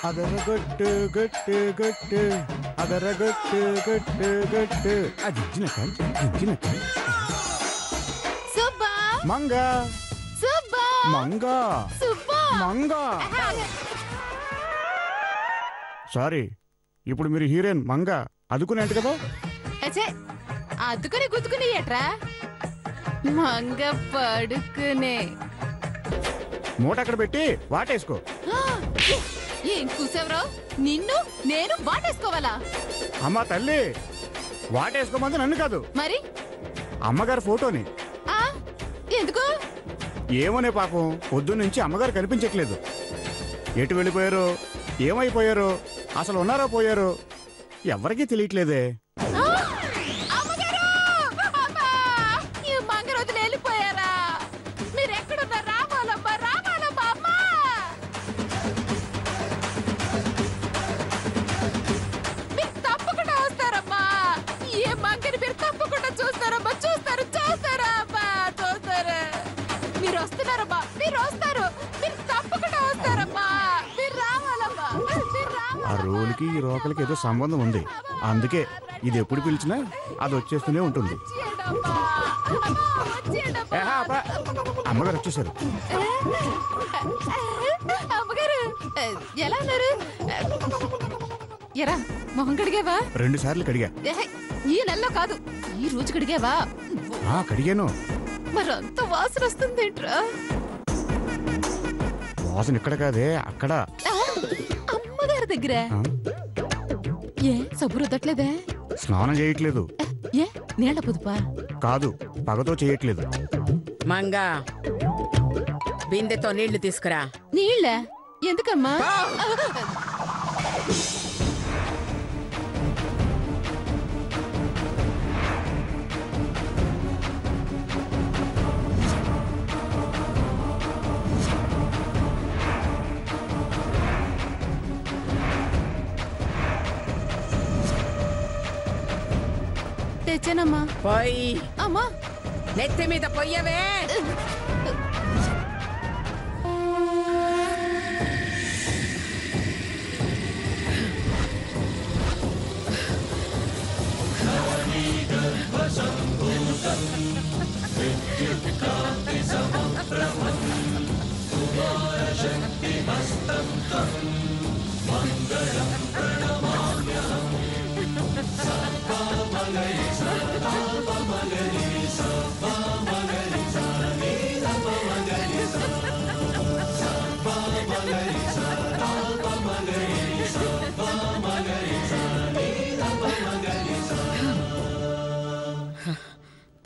అదరగొట్టు గట్టు గట్టు అదరగొట్టు గట్టు గట్టు అదిచ్చినట్ట సుబ్బా మంగ సుబ్బా మంగ సుబ్బా మంగ సారీ ఇప్పుడు మీరు హీరోయిన్ మంగ అదుకునేంట కదా అద్దుకుని గుద్దుకుని ఏట్రా మంగ పడుకునే మూట అక్కడ పెట్టి వాటేసుకో ఏం కూసావరా నిన్ను నేను వాటేసుకోవాలా అమ్మా తల్లి వాటేసుకోమంది నన్ను కాదు మరి అమ్మగారి ఫోటోని ఎందుకు ఏమోనే పాపం పొద్దున్నుంచి అమ్మగారు కనిపించట్లేదు ఎటు వెళ్ళిపోయారో ఏమైపోయారో అసలు ఉన్నారో పోయారో ఎవరికీ తెలియట్లేదే వెళ్ళిపోయారా మీరు ఎక్కడున్నా రావాలమ్మా రావాలమ్మా అమ్మా మీరు తప్పకుండా వస్తారమ్మా ఏ మంగని మీరు తప్పకుండా చూస్తారమ్మా చూస్తారా అమ్మా చూస్తారా మీరు వస్తున్నారమ్మా మీరు వస్తారు మీరు తప్పకుండా వస్తారమ్మా మీరు రావాలమ్మా ఆ రోలుకి ఈ రోకలకి ఏదో సంబంధం ఉంది అందుకే ఇది ఎప్పుడు పిలిచినా అది వచ్చేస్తూనే ఉంటుంది అమ్మగారు వచ్చేసారు అమ్మగారు ఎలా ఉన్నారు ఎరా మొహం కడిగావా 2 సార్లు కడిగా ఈ నెలలో కాదు ఈ రోజు కడిగావా కడిగాను మరి అంత వాసన వస్తుందేంట్రా వాసన ఇక్కడ కాదే అక్కడ అమ్మగారి దగ్గర ఏ సబ్బు రుద్దట్లేదే స్నానం చేయట్లేదు ఏ నీళ్ల పొదుపా కాదు పగతో చేయట్లేదు మంగా బిందెతో నీళ్లు తీసుకురా నీళ్ళ ఎందుకమ్మా తెచ్చానమ్మా పోయి అమ్మా నెత్తి మీద పొయ్యవే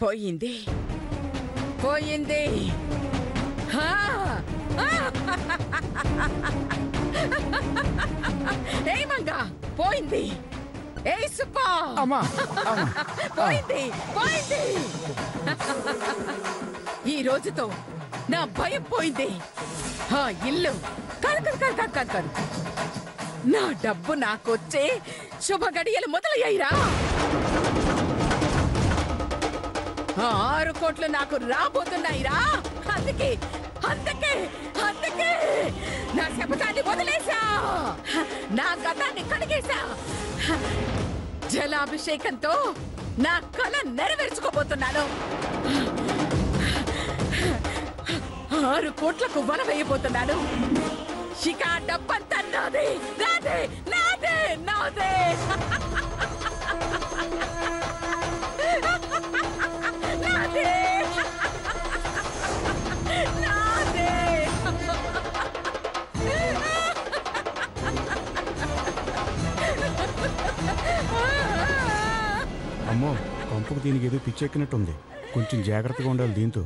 పోయింది పోయింది ఏ మంగా పోయింది ఏ సుబ్బా పోయింది పోయింది ఈ రోజుతో నా భయం పోయింది ఇల్లు కాదు నా డబ్బు నాకొచ్చే శుభ గడియలు మొదలయ్యాయిరా 6 కోట్లు నాకు రాబోతున్నాయిరా అందుకే నా శపథాన్ని వదిలేసా నా గతాన్ని కడిగేశా జలాభిషేకంతో నా కళ నెరవేర్చుకోబోతున్నాను 6 కోట్లకు వల వేయబోతున్నాను ఇక డబ్బంతా నాదే నాదే నాదే నాదే అమ్మో కొంపకు దీనికి ఏదో పిచ్చెక్కినట్టుంది కొంచెం జాగ్రత్తగా ఉండాలి దీంతో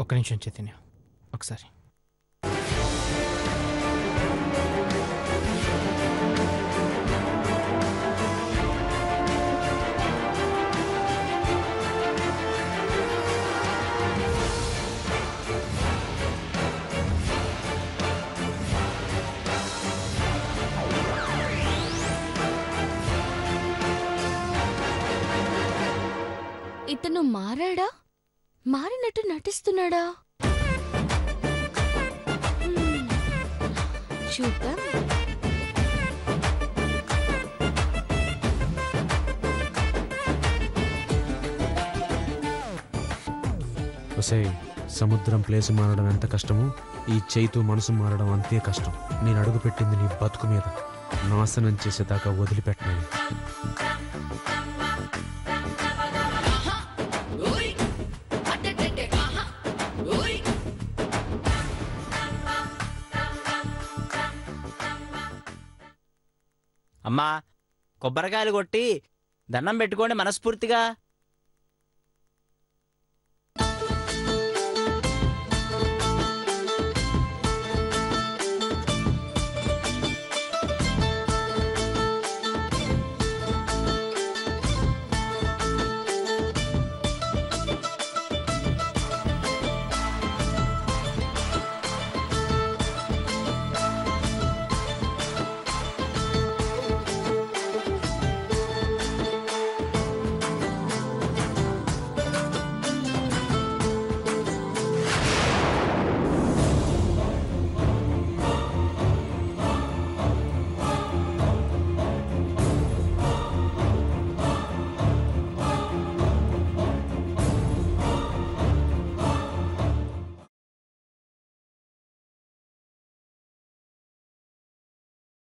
ఒక్క నిమిషం చైతన్య ఒకసారి తను మారాడా? మారినట్టు నటిస్తున్నాడా? చూద్దాం. ఒసేయ్, సముద్రం ప్లేస్ మారడం ఎంత కష్టమో ఈ చైతు మనసు మారడం అంతే కష్టం. నేను అడుగు పెట్టింది నీ బతుకు మీద, నాశనం చేసేదాకా వదిలిపెట్టలేదు. అమ్మా, కొబ్బరికాయలు కొట్టి దండం పెట్టుకోండి మనస్ఫూర్తిగా.